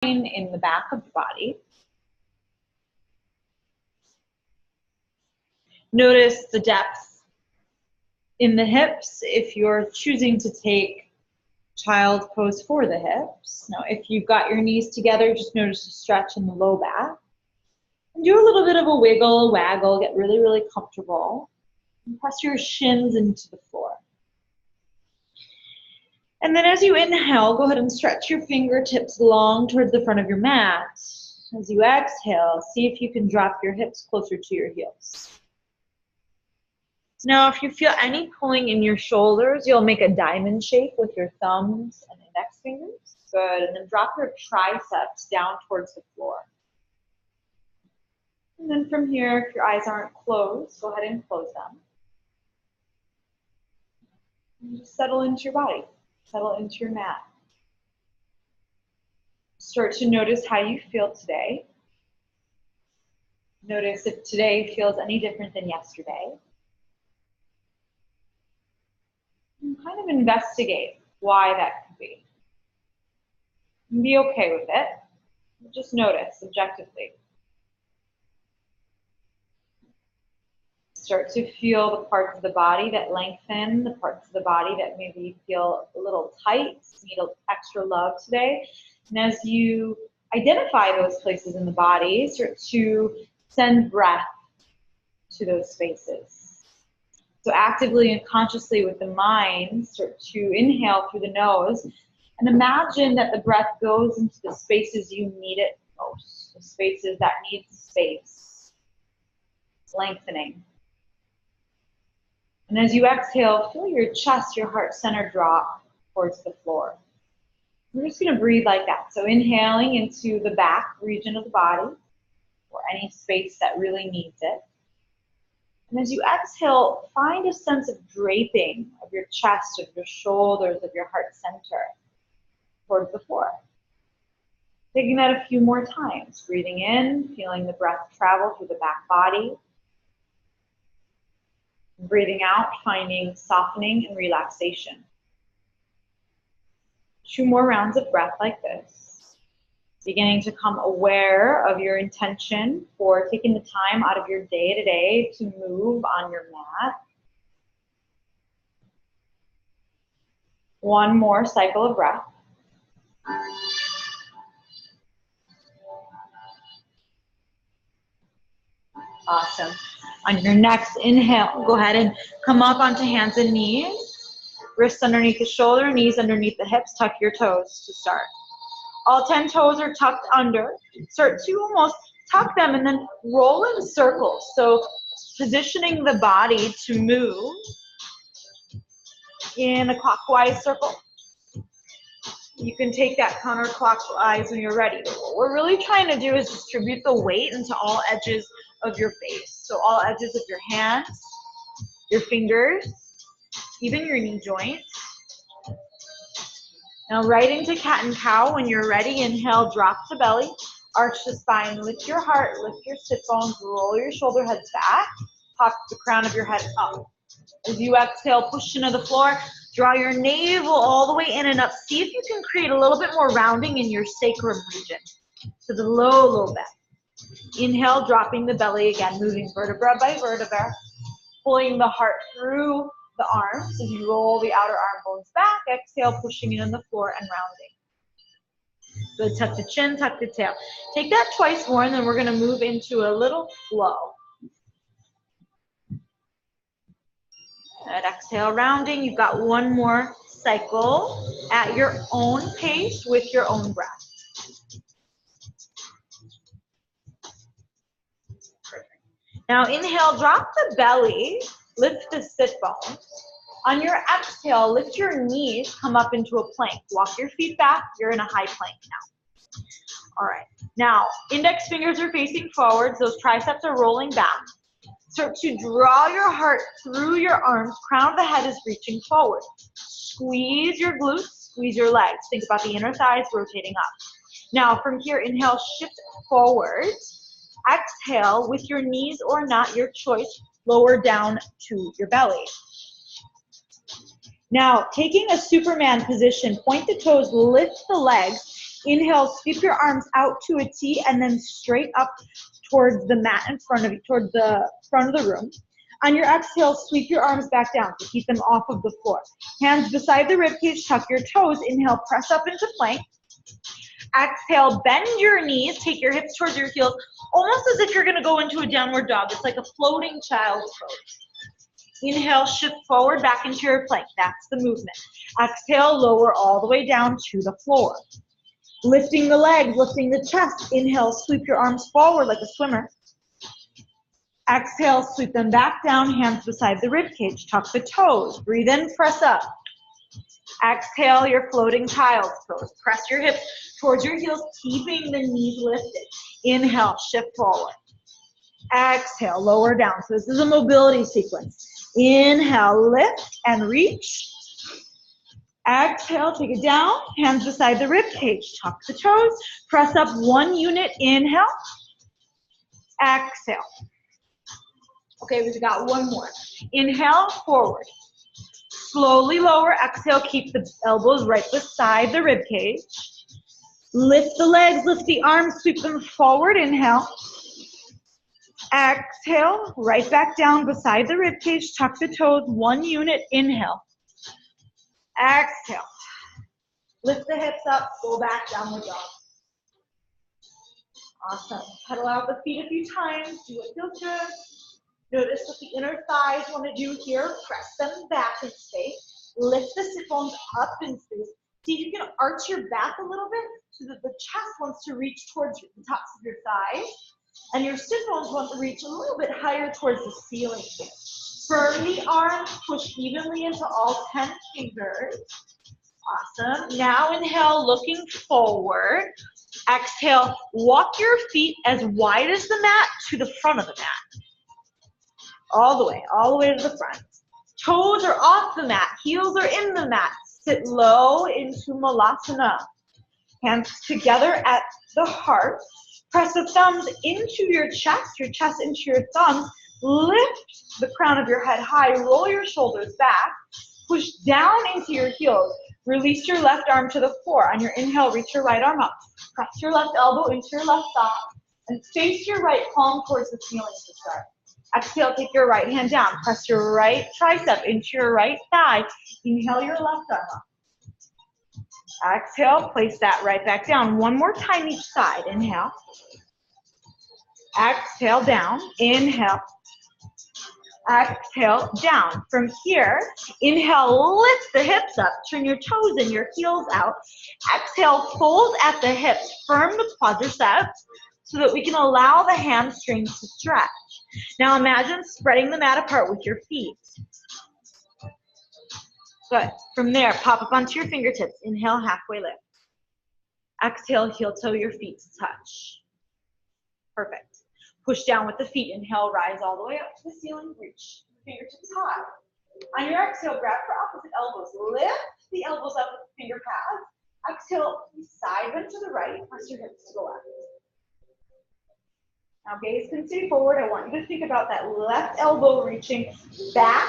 in the back of the body. Notice the depth in the hips if you're choosing to take child pose for the hips. Now, if you've got your knees together, just notice a stretch in the low back. And do a little bit of a wiggle, a waggle, get really, really comfortable. And press your shins into the floor. And then as you inhale, go ahead and stretch your fingertips long towards the front of your mat. As you exhale, see if you can drop your hips closer to your heels. Now, if you feel any pulling in your shoulders, you'll make a diamond shape with your thumbs and index fingers. Good. And then drop your triceps down towards the floor. And then from here, if your eyes aren't closed, go ahead and close them. And just settle into your body. Settle into your mat. Start to notice how you feel today. Notice if today feels any different than yesterday. And kind of investigate why that could be. And be okay with it. Just notice objectively. Start to feel the parts of the body that lengthen, the parts of the body that maybe feel a little tight, need extra love today. And as you identify those places in the body, start to send breath to those spaces. So actively and consciously with the mind, start to inhale through the nose and imagine that the breath goes into the spaces you need it most, the spaces that need space, lengthening. And as you exhale, feel your chest, your heart center drop towards the floor. We're just going to breathe like that. So inhaling into the back region of the body, or any space that really needs it. And as you exhale, find a sense of draping of your chest, of your shoulders, of your heart center towards the floor. Taking that a few more times. Breathing in, feeling the breath travel through the back body. Breathing out, finding softening and relaxation. 2 more rounds of breath like this. Beginning to come aware of your intention for taking the time out of your day today to move on your mat. 1 more cycle of breath. Awesome. On your next inhale, go ahead and come up onto hands and knees. Wrists underneath the shoulder, knees underneath the hips. Tuck your toes to start. All 10 toes are tucked under. Start to almost tuck them and then roll in circles. So positioning the body to move in a clockwise circle. You can take that counterclockwise when you're ready. But what we're really trying to do is distribute the weight into all edges of your face. So all edges of your hands, your fingers, even your knee joints. Now right into cat and cow. When you're ready, inhale, drop the belly, arch the spine, lift your heart, lift your sit bones, roll your shoulder heads back, pop the crown of your head up. As you exhale, push into the floor, draw your navel all the way in and up. See if you can create a little bit more rounding in your sacrum region. So the low back. Inhale, dropping the belly again, moving vertebra by vertebra, pulling the heart through the arms as you roll the outer arm bones back. Exhale, pushing it on the floor and rounding. Good, tuck the chin, tuck the tail. Take that twice more, and then we're going to move into a little flow. Good, exhale, rounding. You've got 1 more cycle at your own pace with your own breath. Now inhale, drop the belly, lift the sit bones. On your exhale, lift your knees, come up into a plank. Walk your feet back, you're in a high plank now. All right, now index fingers are facing forwards, those triceps are rolling back. Start to draw your heart through your arms, crown of the head is reaching forward. Squeeze your glutes, squeeze your legs. Think about the inner thighs rotating up. Now from here, inhale, shift forward. Exhale, with your knees or not, your choice, lower down to your belly. Now, taking a Superman position, point the toes, lift the legs, Inhale, sweep your arms out to a T and then straight up towards the mat in front of you, towards the front of the room. On your exhale, sweep your arms back down to keep them off of the floor. Hands beside the ribcage, tuck your toes. Inhale, press up into plank. Exhale, bend your knees, take your hips towards your heels, almost as if you're gonna go into a downward dog. It's like a floating child's pose. Inhale, shift forward back into your plank. That's the movement. Exhale, lower all the way down to the floor. Lifting the legs, lifting the chest. Inhale, sweep your arms forward like a swimmer. Exhale, sweep them back down, hands beside the ribcage. Tuck the toes. Breathe in, press up. Exhale, your floating child's pose. Press your hips towards your heels, keeping the knees lifted. Inhale, shift forward. Exhale, lower down. So this is a mobility sequence. Inhale, lift and reach. Exhale, take it down. Hands beside the ribcage. Tuck the toes. Press up 1 unit. Inhale. Exhale. Okay, we've got one more. Inhale, forward. Slowly lower. Exhale, keep the elbows right beside the ribcage. Lift the legs, lift the arms, sweep them forward. Inhale. Exhale, right back down beside the ribcage. Tuck the toes, 1 unit. Inhale. Exhale. Lift the hips up, go back, downward dog. Awesome. Pedal out the feet a few times. Do what feels good. Notice what the inner thighs want to do here. Press them back in space. Lift the sit bones up in space. See if you can arch your back a little bit so that the chest wants to reach towards the tops of your thighs. And your sit bones want to reach a little bit higher towards the ceiling here. Firm the arms, push evenly into all 10 fingers. Awesome. Now inhale, looking forward. Exhale, walk your feet as wide as the mat to the front of the mat. All the way to the front. Toes are off the mat, heels are in the mat. Sit low into Malasana. Hands together at the heart. Press the thumbs into your chest into your thumbs. Lift the crown of your head high, roll your shoulders back. Push down into your heels. Release your left arm to the floor. On your inhale, reach your right arm up. Press your left elbow into your left thigh. And face your right palm towards the ceiling to start. Exhale, take your right hand down. Press your right tricep into your right thigh. Inhale your left arm up. Exhale, place that right back down. One more time each side. Inhale. Exhale, down. Inhale. Exhale, down. From here, inhale, lift the hips up. Turn your toes and your heels out. Exhale, fold at the hips. Firm the quadriceps so that we can allow the hamstrings to stretch. Now imagine spreading the mat apart with your feet. Good. From there, pop up onto your fingertips. Inhale, halfway lift. Exhale, heel toe your feet to touch. Perfect. Push down with the feet. Inhale, rise all the way up to the ceiling. Reach fingertips high. On your exhale, grab for opposite elbows. Lift the elbows up with the finger pads. Exhale, side bend to the right. Press your hips to the left. Now gaze can stay forward. I want you to think about that left elbow reaching back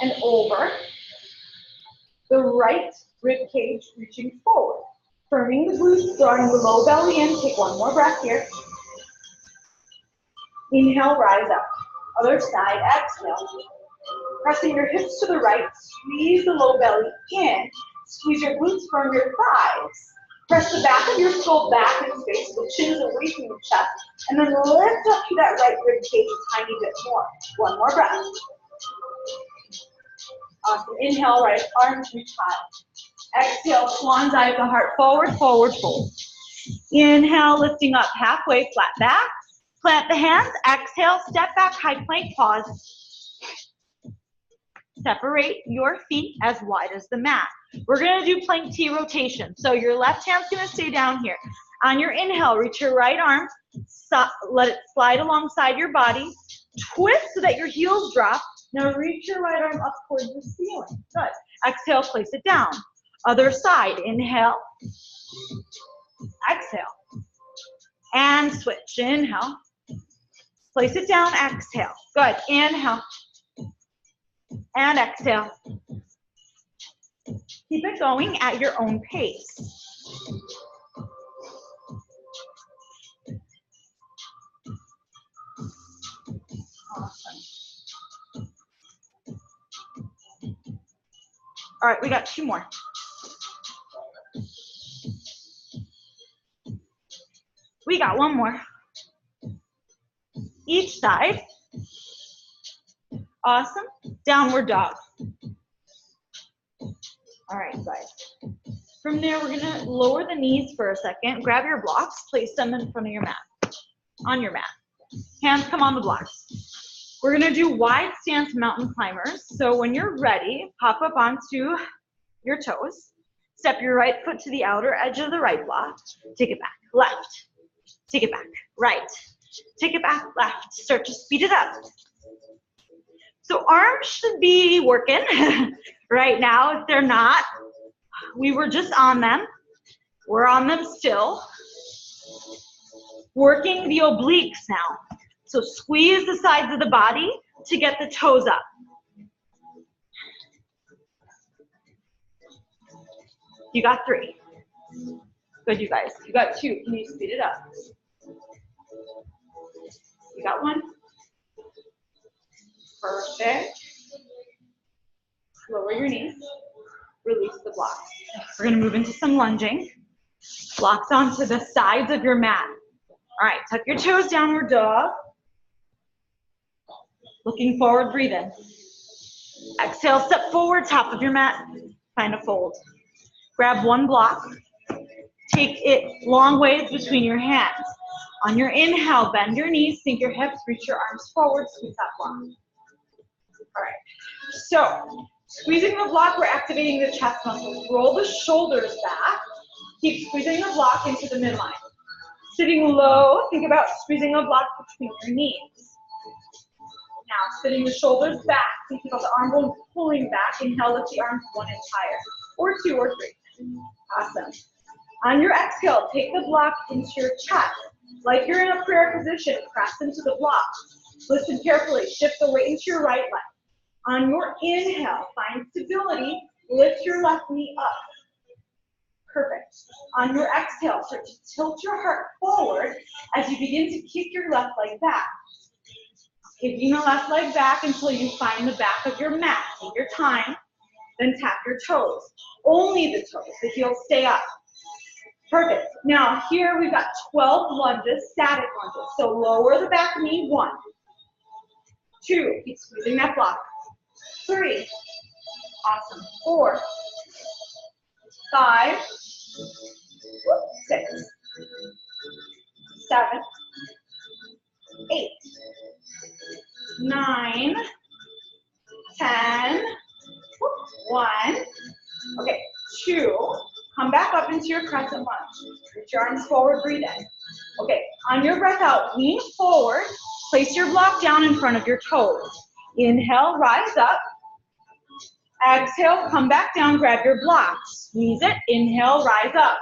and over. The right rib cage reaching forward. Firming the glutes, drawing the low belly in. Take one more breath here. Inhale, rise up. Other side, exhale. Pressing your hips to the right, squeeze the low belly in. Squeeze your glutes, firm your thighs. Press the back of your skull back in space, the chin is away from the chest, and then lift up to that right rib cage a tiny bit more. One more breath. Awesome. Inhale, right arms reach high. Exhale, swan dive at the heart, forward, forward, fold. Inhale, lifting up halfway, flat back. Plant the hands, exhale, step back, high plank, pause. Separate your feet as wide as the mat. We're gonna do plank T rotation. So your left hand's gonna stay down here. On your inhale, reach your right arm, let it slide alongside your body. Twist so that your heels drop. Now reach your right arm up towards the ceiling. Good. Exhale, place it down. Other side, inhale. Exhale. And switch, inhale. Place it down, exhale. Good, inhale. And exhale. Keep it going at your own pace. All right, we got 2 more. We got 1 more. Each side. Awesome. Downward dog. All right, guys. From there, we're gonna lower the knees for a second. Grab your blocks, place them in front of your mat, on your mat. Hands come on the blocks. We're gonna do wide stance mountain climbers. So when you're ready, pop up onto your toes. Step your right foot to the outer edge of the right block. Take it back, left. Take it back, right. Take it back, left. Start to speed it up. So arms should be working right now. If they're not, we were just on them. We're on them still. Working the obliques now. So squeeze the sides of the body to get the toes up. You got 3. Good, you guys. You got 2. Can you speed it up? You got 1. Perfect. Lower your knees. Release the blocks. We're going to move into some lunging. Blocks onto the sides of your mat. All right, tuck your toes, downward dog. Looking forward, breathe in. Exhale, step forward, top of your mat. Find a fold. Grab 1 block. Take it long ways between your hands. On your inhale, bend your knees, sink your hips, reach your arms forward, squeeze that block. All right, so squeezing the block, we're activating the chest muscles. Roll the shoulders back. Keep squeezing the block into the midline. Sitting low, think about squeezing the block between your knees. Now, sitting the shoulders back, think about the arm bone pulling back. Inhale, lift the arms 1 inch higher, or 2 or 3. Awesome. On your exhale, take the block into your chest. Like you're in a prayer position, press into the block. Listen carefully, shift the weight into your right leg. On your inhale, find stability, lift your left knee up. Perfect. On your exhale, start to tilt your heart forward as you begin to kick your left leg back. Kicking the left leg back until you find the back of your mat. Take your time, then tap your toes. Only the toes, the heels stay up. Perfect. Now here we've got 12 lunges, static lunges. So lower the back knee, 1. 2, keep squeezing that block. 3, awesome. 4, 5, 6, 7, 8, 9, 10, 1, okay, 2, come back up into your crescent lunge. Reach your arms forward, breathe in. Okay, on your breath out, lean forward, place your block down in front of your toes. Inhale, rise up. Exhale, come back down, grab your block. Squeeze it, inhale, rise up.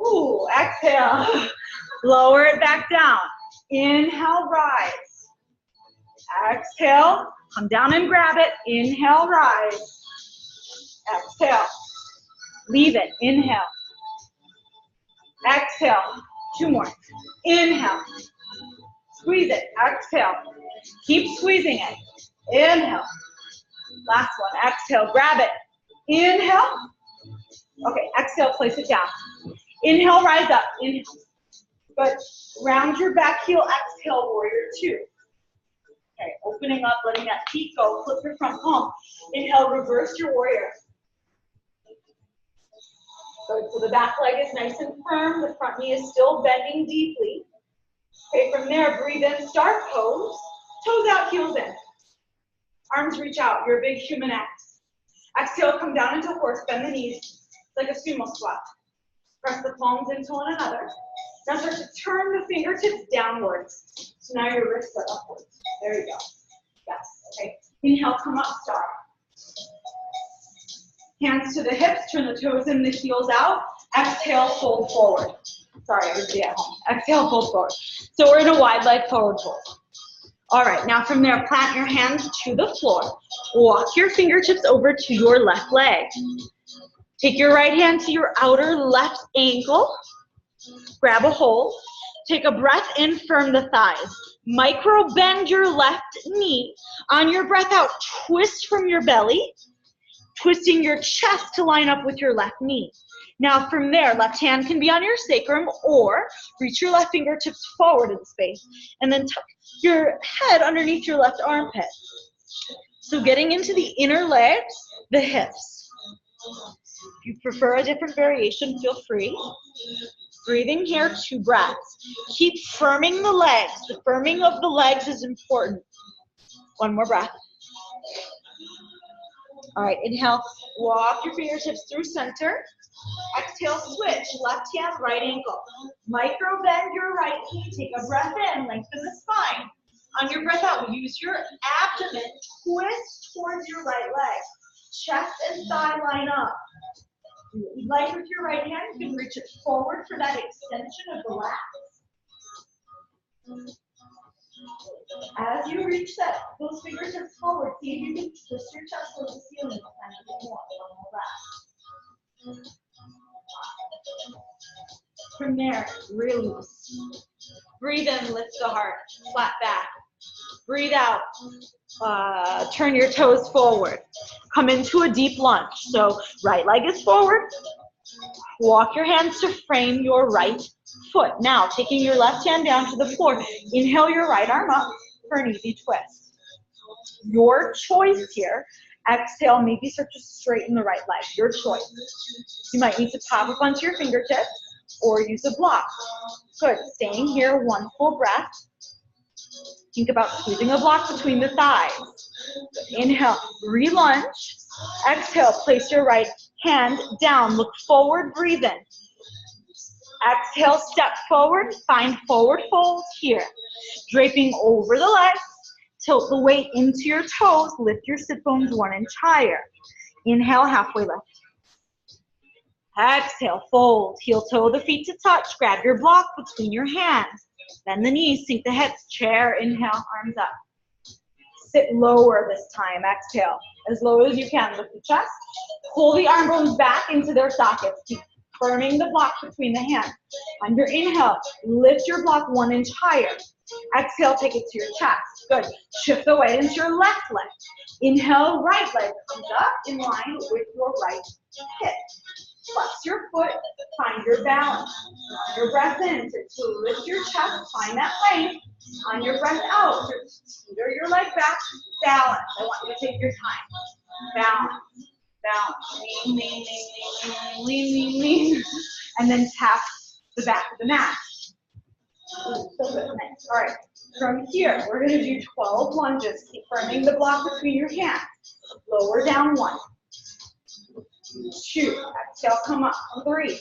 Ooh, exhale, lower it back down. Inhale, rise. Exhale, come down and grab it. Inhale, rise. Exhale, leave it. Inhale. Exhale, 2 more. Inhale, squeeze it. Exhale, keep squeezing it. Inhale. Last one. Exhale, grab it. Inhale. Okay, exhale, place it down. Inhale, rise up. Inhale. Good. Round your back heel. Exhale, warrior 2. Okay, opening up, letting that feet go. Flip your front palm. Inhale, reverse your warrior. Good. So the back leg is nice and firm. The front knee is still bending deeply. Okay, from there, breathe in, start pose. Toes out, heels in. Arms reach out. You're a big human X. Exhale, come down into horse. Bend the knees like a sumo squat. Press the palms into one another. Now start to turn the fingertips downwards. So now your wrists are upwards. There you go. Yes. Okay. Inhale, come up, star. Hands to the hips. Turn the toes in, the heels out. Exhale, fold forward. Sorry, everybody at home. Exhale, fold forward. So we're in a wide leg forward fold. All right, now from there, plant your hands to the floor. Walk your fingertips over to your left leg. Take your right hand to your outer left ankle. Grab a hold. Take a breath in, firm the thighs. Micro bend your left knee. On your breath out, twist from your belly. twisting your chest to line up with your left knee. Now from there, left hand can be on your sacrum or reach your left fingertips forward in space and then tuck your head underneath your left armpit. So getting into the inner legs, the hips. If you prefer a different variation, feel free. Breathing here, 2 breaths. Keep firming the legs. The firming of the legs is important. 1 more breath. All right, inhale, walk your fingertips through center. Exhale, switch, left hand, right ankle. Micro bend your right knee, take a breath in, lengthen the spine. On your breath out, use your abdomen, twist towards your right leg. Chest and thigh line up. Like with your right hand, you can reach it forward for that extension of the lats. As you reach those fingertips forward, see if you can twist your chest towards the ceiling and a bit more. 1 more breath. From there, release. Breathe in, lift the heart, flat back. Breathe out, turn your toes forward. Come into a deep lunge. So right leg is forward. Walk your hands to frame your right foot. Now, taking your left hand down to the floor, inhale your right arm up for an easy twist. Your choice here. Exhale, maybe start to straighten the right leg. Your choice. You might need to pop up onto your fingertips or use a block. Good. Staying here, 1 full breath. Think about squeezing a block between the thighs. Inhale, re-lunge. Exhale, place your right hand down. Look forward, breathe in. Exhale, step forward, find forward fold here. Draping over the legs, tilt the weight into your toes, lift your sit bones 1 inch higher. Inhale, halfway lift. Exhale, fold, heel toe the feet to touch, grab your block between your hands. Bend the knees, sink the hips, chair, inhale, arms up. Sit lower this time, exhale. As low as you can, lift the chest. Pull the arm bones back into their sockets. Keep firming the block between the hands. On your inhale, lift your block 1 inch higher. Exhale, take it to your chest. Good. Shift the weight into your left leg. Inhale, right leg comes up in line with your right hip. Flex your foot, find your balance. On your breath in, to lift your chest, find that length. On your breath out, to teeter your leg back, balance. I want you to take your time. Balance, balance. Lean, lean, lean, lean, lean, lean, lean. And then tap the back of the mat. So good. Nice. All right. From here, we're going to do 12 lunges. Keep firming the block between your hands. Lower down 1. 2. Exhale, come up. 3.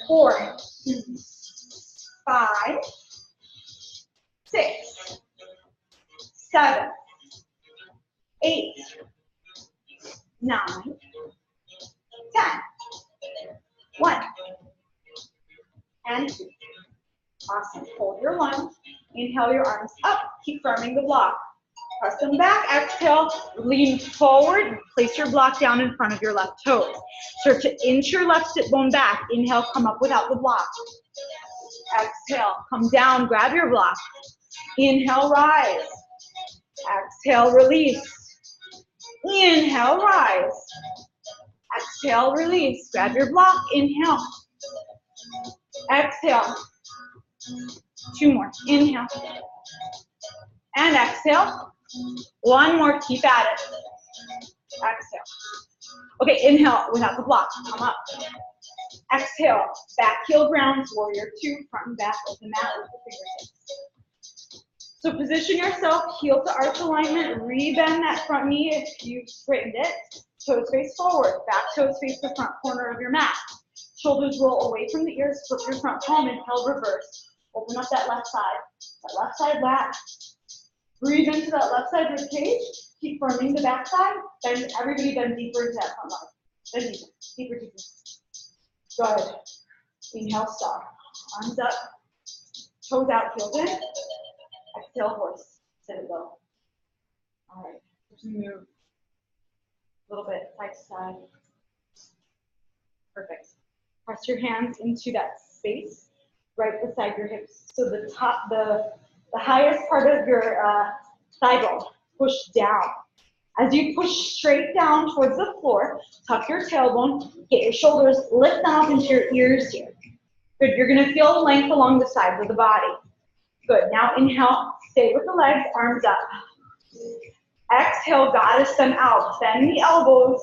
4. 5. 6. 7. 8. 9. 10. 1. And 2. Awesome. Hold your lunge. Inhale your arms up. Keep firming the block. Press them back. Exhale. Lean forward. Place your block down in front of your left toes. Start to inch your left sit bone back. Inhale, come up without the block. Exhale. Come down. Grab your block. Inhale, rise. Exhale, release. Inhale, rise. Exhale, release. Grab your block. Inhale. Exhale. 2 more. Inhale. And exhale. 1 more. Keep at it. Exhale. Okay, inhale without the block. Come up. Exhale. Back heel grounds. Warrior 2. Front and back of the mat with the fingertips. So position yourself. Heel to arch alignment. Rebend that front knee if you've straightened it. Toes face forward. Back toes face the front corner of your mat. Shoulders roll away from the ears. Flip your front palm. Inhale, reverse. Open up that left side. That left side lat. Breathe into that left side rib cage. Keep firming the back side. Bend, everybody bend deeper into that front leg. Bend deeper, deeper, deeper. Good. Inhale, stop. Arms up. Toes out, heels in. Exhale, horse. Sit it low. All right. Just move a little bit side to side. Perfect. Press your hands into that space right beside your hips. So the top, the highest part of your thigh bone, push down. As you push straight down towards the floor, tuck your tailbone, get your shoulders, lift them up into your ears here. Good, you're gonna feel length along the sides of the body. Good, now inhale, stay with the legs, arms up. Exhale, goddess them out. Bend the elbows,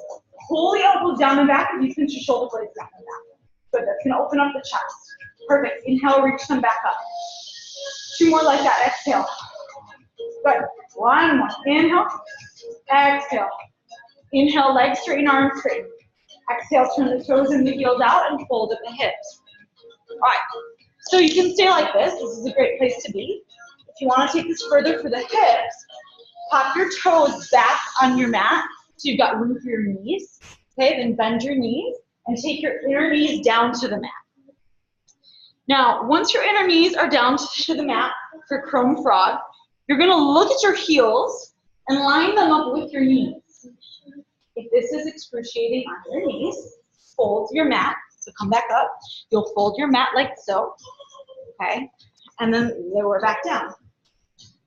pull the elbows down and back, and you pinch your shoulder blades down and back. Good, that's gonna open up the chest. Perfect, inhale, reach them back up. 2 more like that, exhale. Good, 1 more, inhale, exhale. Inhale, legs straighten, arms straighten. Exhale, turn the toes and the heels out and fold at the hips. All right, so you can stay like this. This is a great place to be. If you want to take this further for the hips, pop your toes back on your mat so you've got room for your knees. Okay, then bend your knees and take your inner knees down to the mat. Now, once your inner knees are down to the mat for Chrome Frog, you're going to look at your heels and line them up with your knees. If this is excruciating on your knees, fold your mat. So come back up. You'll fold your mat like so. Okay, and then lower back down.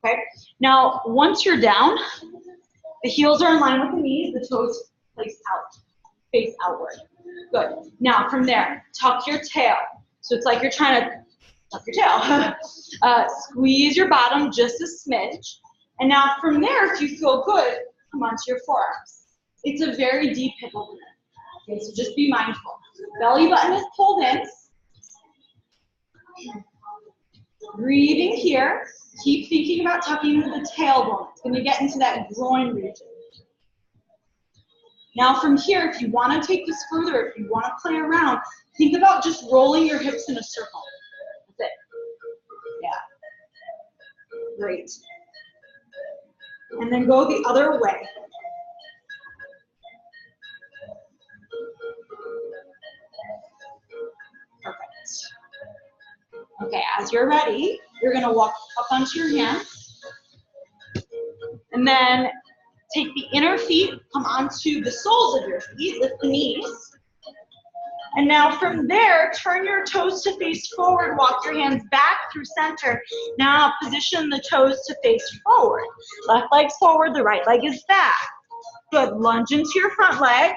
Okay, now once you're down, the heels are in line with the knees, the toes face outward. Good. Now from there, tuck your tail. So it's like you're trying to tuck your tail. Squeeze your bottom just a smidge. And now from there, if you feel good, come onto your forearms. It's a very deep hip opener. Okay, so just be mindful. Belly button is pulled in. Breathing here. Keep thinking about tucking into the tailbone. It's going to get into that groin region. Now from here, if you want to take this further, if you want to play around, think about just rolling your hips in a circle. That's it. Yeah. Great. And then go the other way. Perfect. Okay, as you're ready, you're going to walk up onto your hands. And then take the inner feet, come onto the soles of your feet, lift the knees. And now from there, turn your toes to face forward, walk your hands back through center. Now position the toes to face forward. Left leg's forward, the right leg is back. Good, lunge into your front leg.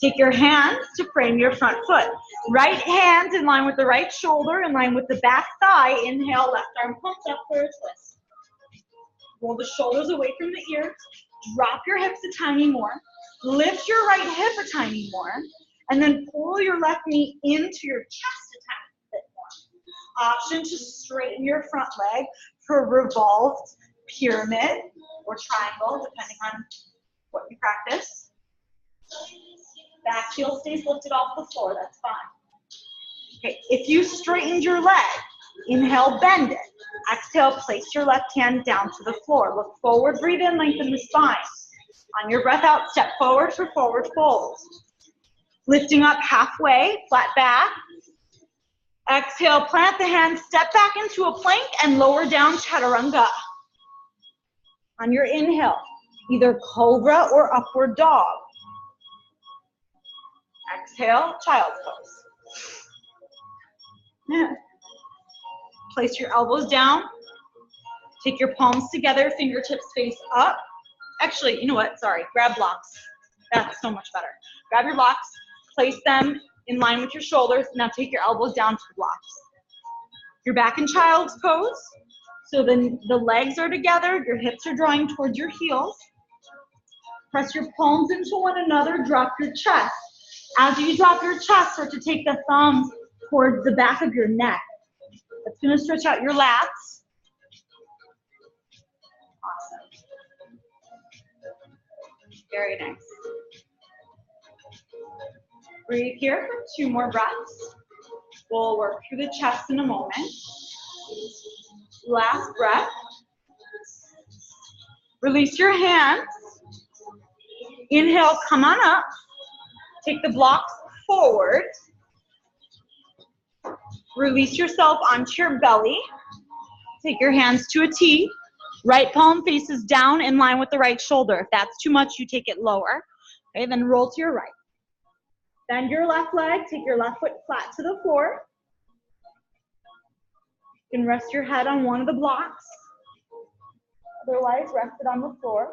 Take your hands to frame your front foot. Right hand in line with the right shoulder, in line with the back thigh. Inhale, left arm pumps up for a twist. Roll the shoulders away from the ears. Drop your hips a tiny more. Lift your right hip a tiny more. And then pull your left knee into your chest a tiny bit more. Option to straighten your front leg for revolved pyramid or triangle, depending on what you practice. Back heel stays lifted off the floor, that's fine. Okay, if you straightened your leg, inhale, bend it. Exhale, place your left hand down to the floor. Look forward, breathe in, lengthen the spine. On your breath out, step forward for forward fold. Lifting up halfway, flat back. Exhale, plant the hands, step back into a plank and lower down chaturanga. On your inhale, either cobra or upward dog. Exhale, child's pose. Yeah. Place your elbows down. Take your palms together, fingertips face up. Actually, you know what? Sorry, grab blocks. That's so much better. Grab your blocks, place them in line with your shoulders. Now take your elbows down to the blocks. You're back in child's pose. So then the legs are together, your hips are drawing towards your heels. Press your palms into one another, drop your chest. As you drop your chest, start to take the thumbs towards the back of your neck. That's going to stretch out your lats. Awesome. Very nice. Breathe here for 2 more breaths. We'll work through the chest in a moment. Last breath. Release your hands. Inhale, come on up. Take the blocks forward. Release yourself onto your belly. Take your hands to a T. Right palm faces down in line with the right shoulder. If that's too much, you take it lower. Okay, then roll to your right. Bend your left leg. Take your left foot flat to the floor. You can rest your head on one of the blocks. Otherwise, rest it on the floor.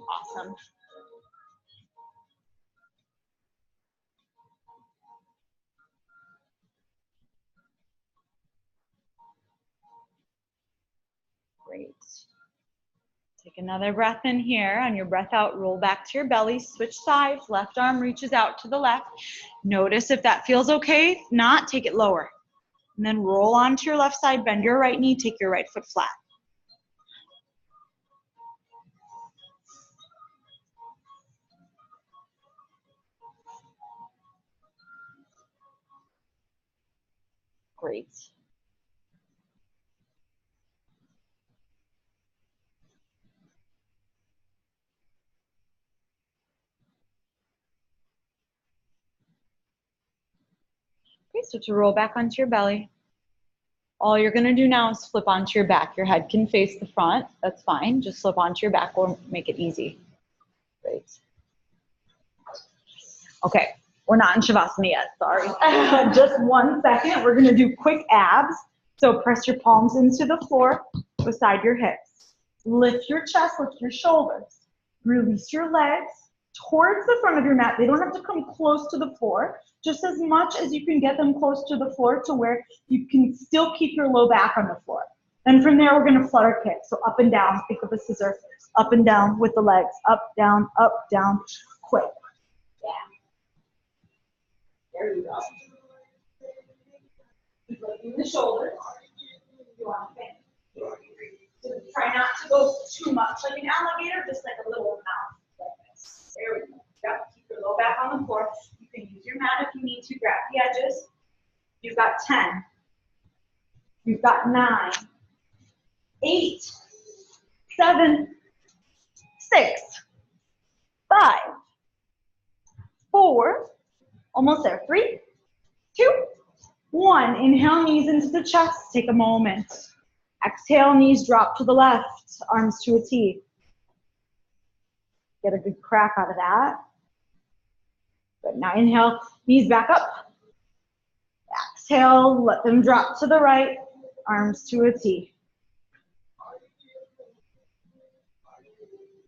Awesome. Great. Take another breath in here. On your breath out, roll back to your belly, switch sides, left arm reaches out to the left. Notice if that feels okay. If not, take it lower. And then roll onto your left side, bend your right knee, take your right foot flat. Great. Okay, so to roll back onto your belly. All you're gonna do now is flip onto your back. Your head can face the front, that's fine. Just flip onto your back, will make it easy. Great. Okay, we're not in Shavasana yet, sorry. Just 1 second, we're gonna do quick abs. So press your palms into the floor beside your hips. Lift your chest, lift your shoulders. Release your legs towards the front of your mat. They don't have to come close to the floor, just as much as you can get them close to the floor to where you can still keep your low back on the floor. And from there, we're gonna flutter kick. So up and down, think of a scissor. Up and down with the legs, up, down, quick. Yeah. There you go. Keep lifting the shoulders. You want to think. Try not to go too much like an alligator, just like a little mouth like this. There we go. Yep. Keep your low back on the floor. You can use your mat if you need to. Grab the edges. You've got 10. You've got 9, 8, 7, 6, 5, 4, almost there. 3, 2, 1. Inhale, knees into the chest. Take a moment. Exhale, knees drop to the left, arms to a T. Get a good crack out of that. Good. Now inhale, knees back up. Exhale, let them drop to the right, arms to a T.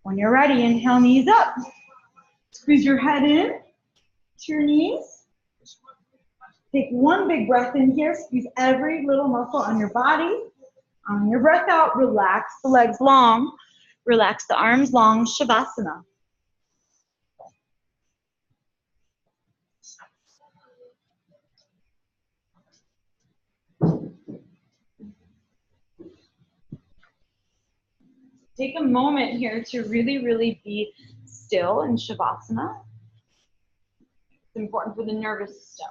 When you're ready, inhale, knees up. Squeeze your head in to your knees. Take one big breath in here. Squeeze every little muscle on your body. On your breath out, relax the legs long. Relax the arms long, Shavasana. Take a moment here to really be still in Shavasana. It's important for the nervous system.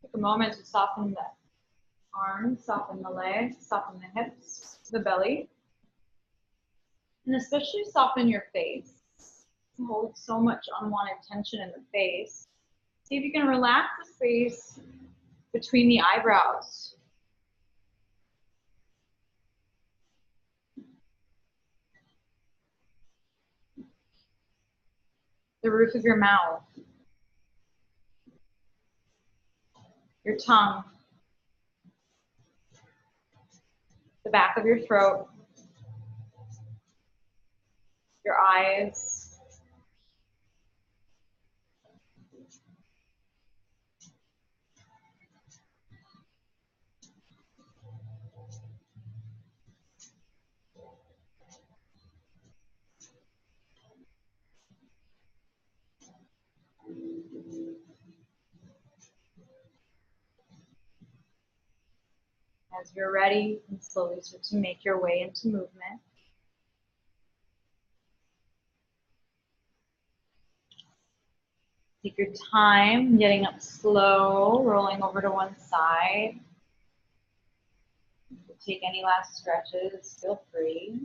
Take a moment to soften the arms, soften the legs, soften the hips, the belly. And especially soften your face. You hold so much unwanted tension in the face. See if you can relax the space between the eyebrows. The roof of your mouth. Your tongue. The back of your throat. Your eyes. As you're ready, you can slowly start to make your way into movement. Take your time, getting up slow, rolling over to one side. take any last stretches, feel free.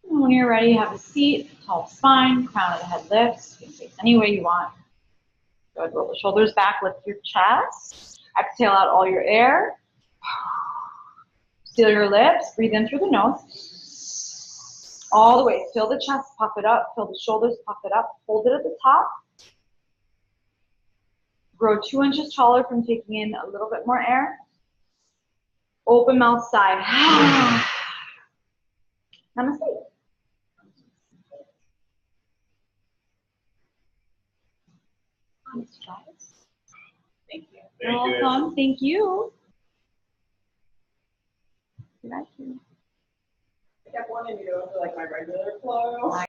And when you're ready, have a seat, tall spine, crown of the head lifts. You can face any way you want. Good, roll the shoulders back, lift your chest. Exhale out all your air. Seal your lips, breathe in through the nose. All the way, fill the chest, puff it up, fill the shoulders, puff it up, hold it at the top. Grow 2 inches taller from taking in a little bit more air. Open mouth sigh. Namaste. Thank you. You're welcome. Thank you. Thank you. I kept wanting to go into like my regular flow.